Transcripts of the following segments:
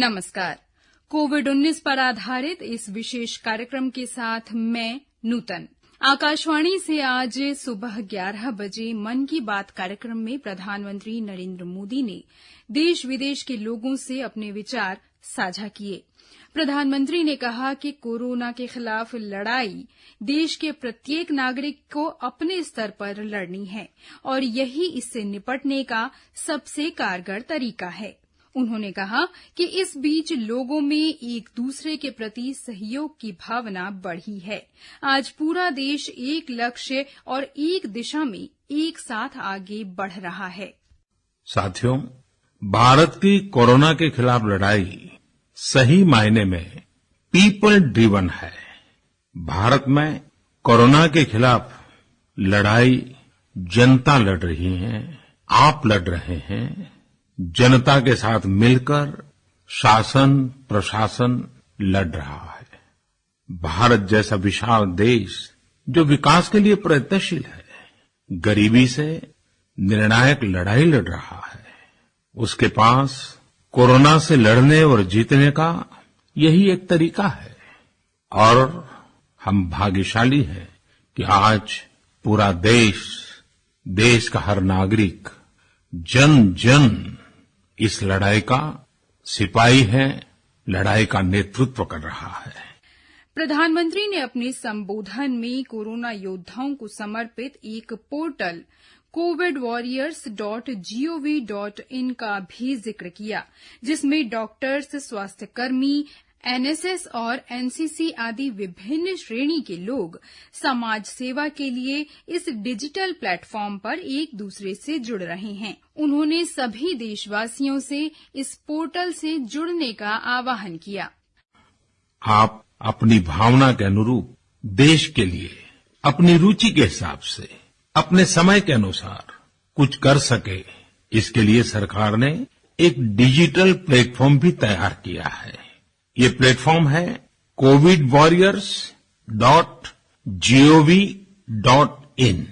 नमस्कार। कोविड-19 पर आधारित इस विशेष कार्यक्रम के साथ मैं नूतन। आकाशवाणी से आज सुबह 11 बजे मन की बात कार्यक्रम में प्रधानमंत्री नरेंद्र मोदी ने देश विदेश के लोगों से अपने विचार साझा किए। प्रधानमंत्री ने कहा कि कोरोना के खिलाफ लड़ाई देश के प्रत्येक नागरिक को अपने स्तर पर लड़नी है और यही इससे निपटने का सबसे कारगर तरीका है। उन्होंने कहा कि इस बीच लोगों में एक दूसरे के प्रति सहयोग की भावना बढ़ी है। आज पूरा देश एक लक्ष्य और एक दिशा में एक साथ आगे बढ़ रहा है। साथियों, भारत की कोरोना के खिलाफ लड़ाई सही मायने में पीपल ड्रिवन है। भारत में कोरोना के खिलाफ लड़ाई जनता लड़ रही है, आप लड़ रहे हैं। जनता के साथ मिलकर शासन प्रशासन लड़ रहा है। भारत जैसा विशाल देश जो विकास के लिए प्रयत्नशील है, गरीबी से निर्णायक लड़ाई लड़ रहा है। उसके पास कोरोना से लड़ने और जीतने का यही एक तरीका है और हम भाग्यशाली हैं कि आज पूरा देश का हर नागरिक जन जन इस लड़ाई का सिपाही है, लड़ाई का नेतृत्व कर रहा है। प्रधानमंत्री ने अपने संबोधन में कोरोना योद्धाओं को समर्पित एक पोर्टल covidwarriors.gov.in का भी जिक्र किया, जिसमें डॉक्टर्स, स्वास्थ्यकर्मी, एनएसएस और एनसीसी आदि विभिन्न श्रेणी के लोग समाज सेवा के लिए इस डिजिटल प्लेटफॉर्म पर एक दूसरे से जुड़ रहे हैं। उन्होंने सभी देशवासियों से इस पोर्टल से जुड़ने का आह्वान किया। आप अपनी भावना के अनुरूप देश के लिए अपनी रुचि के हिसाब से अपने समय के अनुसार कुछ कर सके, इसके लिए सरकार ने एक डिजिटल प्लेटफॉर्म भी तैयार किया है। ये प्लेटफॉर्म है covidwarriors.gov.in।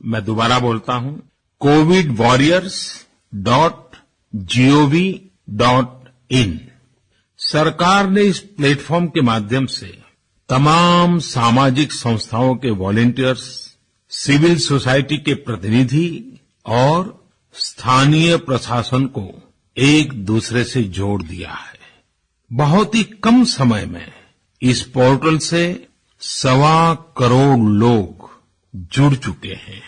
मैं दोबारा बोलता हूं, covidwarriors.gov.in। सरकार ने इस प्लेटफॉर्म के माध्यम से तमाम सामाजिक संस्थाओं के वॉलंटियर्स, सिविल सोसाइटी के प्रतिनिधि और स्थानीय प्रशासन को एक दूसरे से जोड़ दिया है। बहुत ही कम समय में इस पोर्टल से 1.25 करोड़ लोग जुड़ चुके हैं।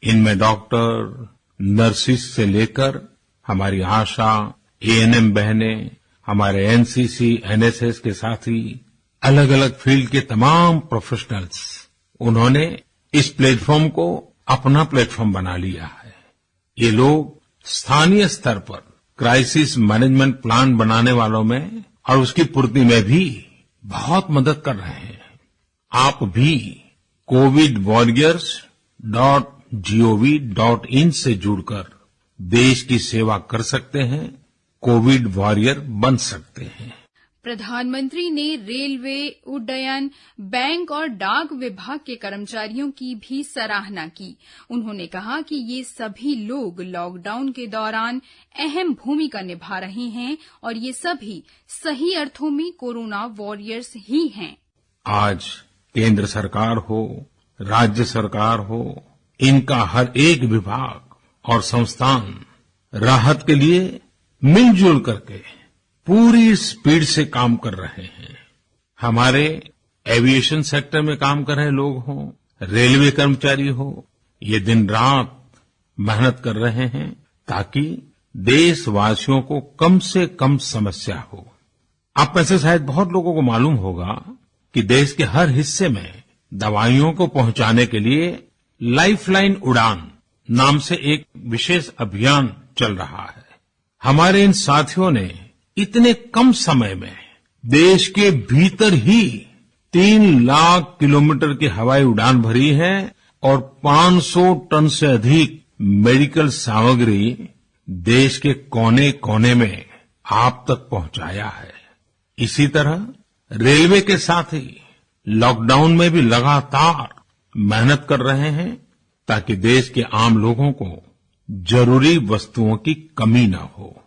इनमें डॉक्टर, नर्सिस से लेकर हमारी आशा, एएनएम बहनें, हमारे एनसीसी, एनएसएस के साथी, अलग अलग फील्ड के तमाम प्रोफेशनल्स, उन्होंने इस प्लेटफॉर्म को अपना प्लेटफॉर्म बना लिया है। ये लोग स्थानीय स्तर पर क्राइसिस मैनेजमेंट प्लान बनाने वालों में और उसकी पूर्ति में भी बहुत मदद कर रहे हैं। आप भी covidwarriors.gov.in से जुड़कर देश की सेवा कर सकते हैं, कोविड वॉरियर बन सकते हैं। प्रधानमंत्री ने रेलवे, उड्डयन, बैंक और डाक विभाग के कर्मचारियों की भी सराहना की। उन्होंने कहा कि ये सभी लोग लॉकडाउन के दौरान अहम भूमिका निभा रहे हैं और ये सभी सही अर्थों में कोरोना वॉरियर्स ही हैं। आज केंद्र सरकार हो, राज्य सरकार हो, इनका हर एक विभाग और संस्थान राहत के लिए मिलजुल करके पूरी स्पीड से काम कर रहे हैं। हमारे एविएशन सेक्टर में काम कर रहे लोग हों, रेलवे कर्मचारी हो, ये दिन रात मेहनत कर रहे हैं ताकि देशवासियों को कम से कम समस्या हो। आप में से शायद बहुत लोगों को मालूम होगा कि देश के हर हिस्से में दवाइयों को पहुंचाने के लिए लाइफलाइन उड़ान नाम से एक विशेष अभियान चल रहा है। हमारे इन साथियों ने इतने कम समय में देश के भीतर ही 3 लाख किलोमीटर की हवाई उड़ान भरी है और 500 टन से अधिक मेडिकल सामग्री देश के कोने कोने में आप तक पहुंचाया है। इसी तरह रेलवे के साथी लॉकडाउन में भी लगातार मेहनत कर रहे हैं ताकि देश के आम लोगों को जरूरी वस्तुओं की कमी न हो।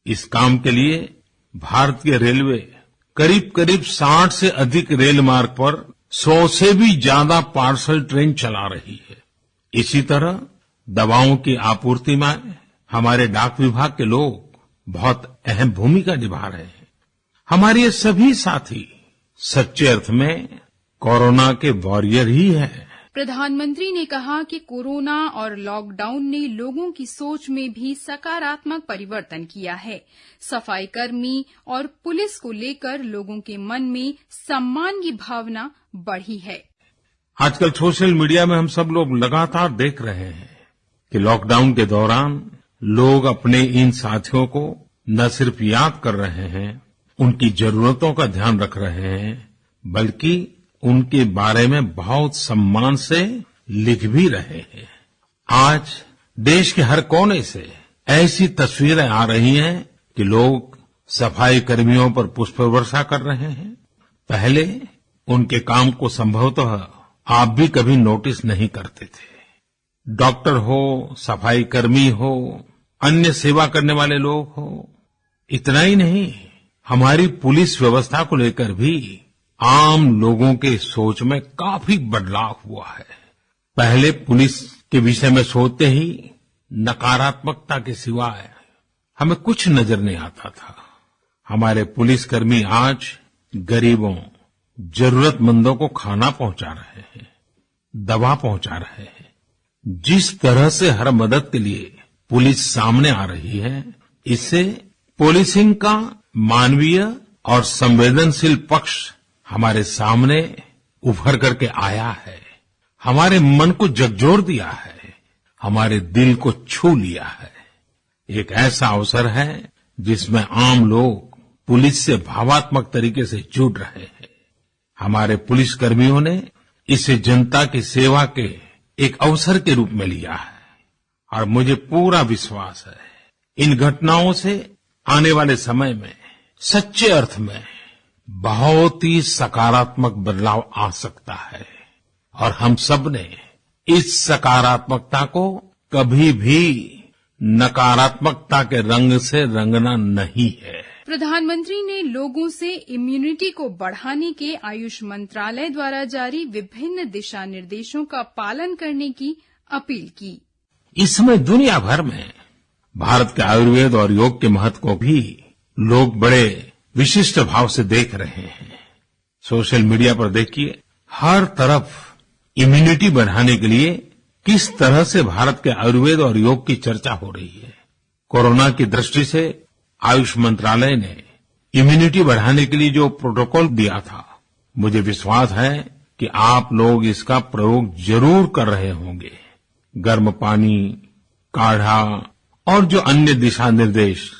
इस काम के लिए भारतीय रेलवे करीब 60 से अधिक रेल मार्ग पर 100 से भी ज्यादा पार्सल ट्रेन चला रही है। इसी तरह दवाओं की आपूर्ति में हमारे डाक विभाग के लोग बहुत अहम भूमिका निभा रहे हैं। हमारे ये सभी साथी सच्चे अर्थ में कोरोना के वॉरियर ही हैं। प्रधानमंत्री ने कहा कि कोरोना और लॉकडाउन ने लोगों की सोच में भी सकारात्मक परिवर्तन किया है। सफाई कर्मी और पुलिस को लेकर लोगों के मन में सम्मान की भावना बढ़ी है। आजकल सोशल मीडिया में हम सब लोग लगातार देख रहे हैं कि लॉकडाउन के दौरान लोग अपने इन साथियों को न सिर्फ याद कर रहे हैं, उनकी जरूरतों का ध्यान रख रहे हैं, बल्कि उनके बारे में बहुत सम्मान से लिख भी रहे हैं। आज देश के हर कोने से ऐसी तस्वीरें आ रही हैं कि लोग सफाई कर्मियों पर पुष्प वर्षा कर रहे हैं। पहले उनके काम को संभवतः आप भी कभी नोटिस नहीं करते थे। डॉक्टर हो, सफाई कर्मी हो, अन्य सेवा करने वाले लोग हो, इतना ही नहीं, हमारी पुलिस व्यवस्था को लेकर भी आम लोगों के सोच में काफी बदलाव हुआ है। पहले पुलिस के विषय में सोचते ही नकारात्मकता के सिवाय हमें कुछ नजर नहीं आता था। हमारे पुलिसकर्मी आज गरीबों, जरूरतमंदों को खाना पहुंचा रहे हैं, दवा पहुंचा रहे हैं। जिस तरह से हर मदद के लिए पुलिस सामने आ रही है, इससे पुलिसिंग का मानवीय और संवेदनशील पक्ष हमारे सामने उभर करके आया है। हमारे मन को झकझोर दिया है, हमारे दिल को छू लिया है। एक ऐसा अवसर है जिसमें आम लोग पुलिस से भावात्मक तरीके से जुड़ रहे हैं। हमारे पुलिसकर्मियों ने इसे जनता की सेवा के एक अवसर के रूप में लिया है और मुझे पूरा विश्वास है इन घटनाओं से आने वाले समय में सच्चे अर्थ में बहुत ही सकारात्मक बदलाव आ सकता है और हम सब ने इस सकारात्मकता को कभी भी नकारात्मकता के रंग से रंगना नहीं है। प्रधानमंत्री ने लोगों से इम्यूनिटी को बढ़ाने के आयुष मंत्रालय द्वारा जारी विभिन्न दिशा निर्देशों का पालन करने की अपील की। इस समय दुनिया भर में भारत के आयुर्वेद और योग के महत्व को भी लोग बड़े विशिष्ट भाव से देख रहे हैं। सोशल मीडिया पर देखिए, हर तरफ इम्यूनिटी बढ़ाने के लिए किस तरह से भारत के आयुर्वेद और योग की चर्चा हो रही है। कोरोना की दृष्टि से आयुष मंत्रालय ने इम्यूनिटी बढ़ाने के लिए जो प्रोटोकॉल दिया था, मुझे विश्वास है कि आप लोग इसका प्रयोग जरूर कर रहे होंगे। गर्म पानी, काढ़ा और जो अन्य दिशा निर्देश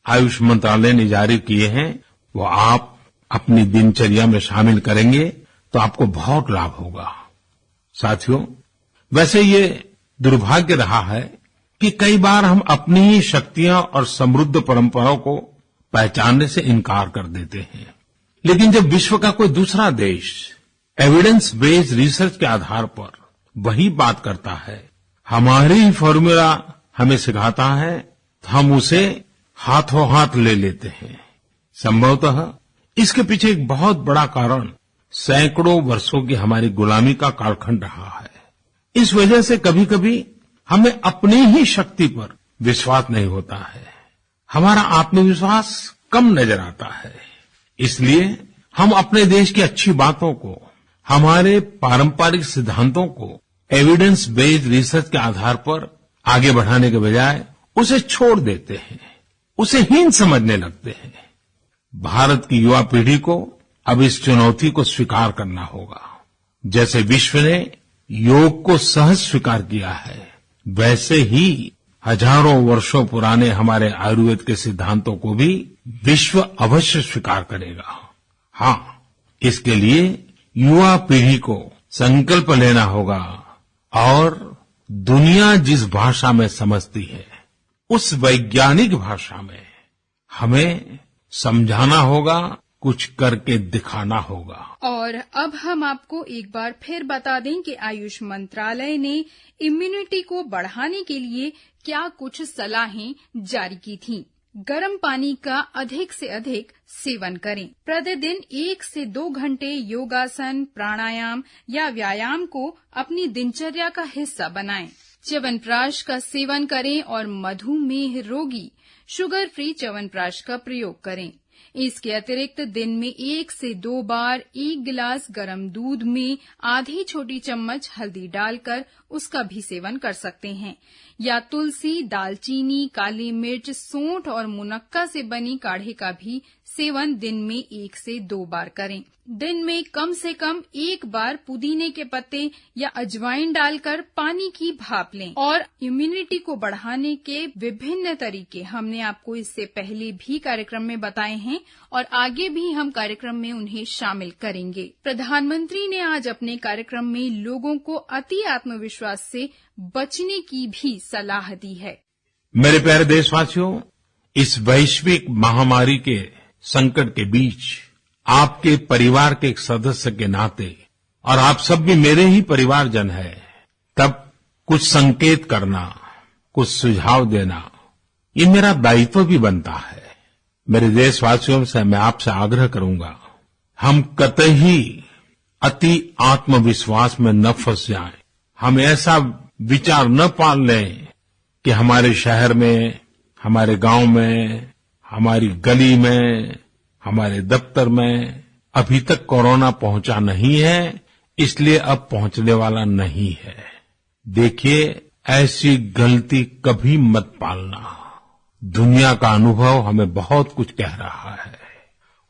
आयुष मंत्रालय ने जारी किए हैं, वो आप अपनी दिनचर्या में शामिल करेंगे तो आपको बहुत लाभ होगा। साथियों, वैसे ये दुर्भाग्य रहा है कि कई बार हम अपनी ही शक्तियां और समृद्ध परंपराओं को पहचानने से इनकार कर देते हैं। लेकिन जब विश्व का कोई दूसरा देश एविडेंस बेस्ड रिसर्च के आधार पर वही बात करता है, हमारी फॉर्मूला हमें सिखाता है, तो हम उसे हाथों हाथ ले लेते हैं। संभवतः इसके पीछे एक बहुत बड़ा कारण सैकड़ों वर्षों की हमारी गुलामी का कालखंड रहा है। इस वजह से कभी कभी हमें अपनी ही शक्ति पर विश्वास नहीं होता है, हमारा आत्मविश्वास कम नजर आता है। इसलिए हम अपने देश की अच्छी बातों को, हमारे पारंपरिक सिद्धांतों को एविडेंस बेस्ड रिसर्च के आधार पर आगे बढ़ाने के बजाय उसे छोड़ देते हैं, उसे हीन समझने लगते हैं। भारत की युवा पीढ़ी को अब इस चुनौती को स्वीकार करना होगा। जैसे विश्व ने योग को सहज स्वीकार किया है, वैसे ही हजारों वर्षों पुराने हमारे आयुर्वेद के सिद्धांतों को भी विश्व अवश्य स्वीकार करेगा। हाँ, इसके लिए युवा पीढ़ी को संकल्प लेना होगा और दुनिया जिस भाषा में समझती है, उस वैज्ञानिक भाषा में हमें समझाना होगा, कुछ करके दिखाना होगा। और अब हम आपको एक बार फिर बता दें कि आयुष मंत्रालय ने इम्यूनिटी को बढ़ाने के लिए क्या कुछ सलाहें जारी की थीं। गर्म पानी का अधिक से अधिक सेवन करें। प्रतिदिन 1 से 2 घंटे योगासन, प्राणायाम या व्यायाम को अपनी दिनचर्या का हिस्सा बनाएं। च्यवनप्राश का सेवन करें और मधुमेह रोगी शुगर फ्री च्यवनप्राश का प्रयोग करें। इसके अतिरिक्त दिन में 1 से 2 बार 1 गिलास गर्म दूध में आधी छोटी चम्मच हल्दी डालकर उसका भी सेवन कर सकते हैं, या तुलसी, दालचीनी, काली मिर्च, सौंठ और मुनक्का से बनी काढ़े का भी सेवन दिन में 1 से 2 बार करें। दिन में कम से कम 1 बार पुदीने के पत्ते या अजवाइन डालकर पानी की भाप लें। और इम्यूनिटी को बढ़ाने के विभिन्न तरीके हमने आपको इससे पहले भी कार्यक्रम में बताए हैं और आगे भी हम कार्यक्रम में उन्हें शामिल करेंगे। प्रधानमंत्री ने आज अपने कार्यक्रम में लोगों को अति आत्मविश्वास से बचने की भी सलाह दी है। मेरे प्यारे देशवासियों, इस वैश्विक महामारी के संकट के बीच आपके परिवार के एक सदस्य के नाते, और आप सब भी मेरे ही परिवारजन हैं, तब कुछ संकेत करना, कुछ सुझाव देना, ये मेरा दायित्व भी बनता है। मेरे देशवासियों से मैं आपसे आग्रह करूंगा, हम कतई अति आत्मविश्वास में न फंस जाएं। हम ऐसा विचार न पाल लें कि हमारे शहर में, हमारे गांव में, हमारी गली में, हमारे दफ्तर में अभी तक कोरोना पहुंचा नहीं है, इसलिए अब पहुंचने वाला नहीं है। देखिए, ऐसी गलती कभी मत पालना। दुनिया का अनुभव हमें बहुत कुछ कह रहा है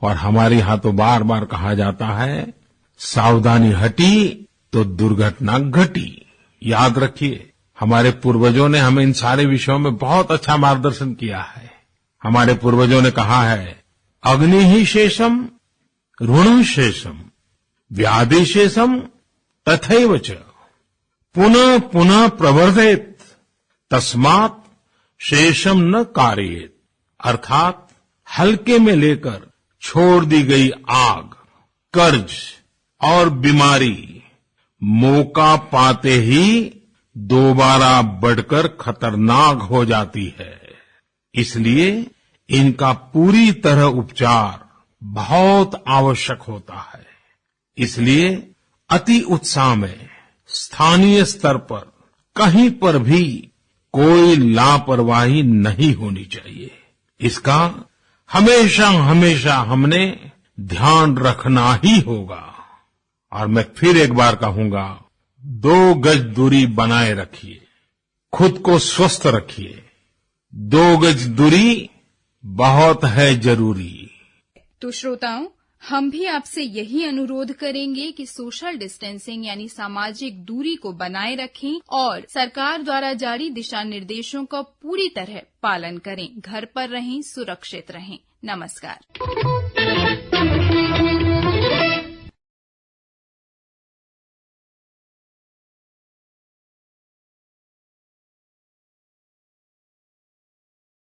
और हमारे यहाँ तो बार बार कहा जाता है, सावधानी हटी तो दुर्घटना घटी। याद रखिए, हमारे पूर्वजों ने हमें इन सारे विषयों में बहुत अच्छा मार्गदर्शन किया है। हमारे पूर्वजों ने कहा है, अग्नि ही शेषम ऋण शेषम व्याधि शेषम तथैव च पुनः पुनः प्रवर्धेत तस्मात् शेषम न कारयेत। अर्थात हल्के में लेकर छोड़ दी गई आग, कर्ज और बीमारी मौका पाते ही दोबारा बढ़कर खतरनाक हो जाती है। इसलिए इनका पूरी तरह उपचार बहुत आवश्यक होता है। इसलिए अति उत्साह में स्थानीय स्तर पर कहीं पर भी कोई लापरवाही नहीं होनी चाहिए। इसका हमेशा हमेशा हमने ध्यान रखना ही होगा। और मैं फिर एक बार कहूंगा, 2 गज दूरी बनाए रखिए, खुद को स्वस्थ रखिए। 2 गज दूरी बहुत है जरूरी। तो श्रोताओं, हम भी आपसे यही अनुरोध करेंगे कि सोशल डिस्टेंसिंग यानी सामाजिक दूरी को बनाए रखें और सरकार द्वारा जारी दिशा निर्देशों का पूरी तरह पालन करें। घर पर रहें, सुरक्षित रहें। नमस्कार।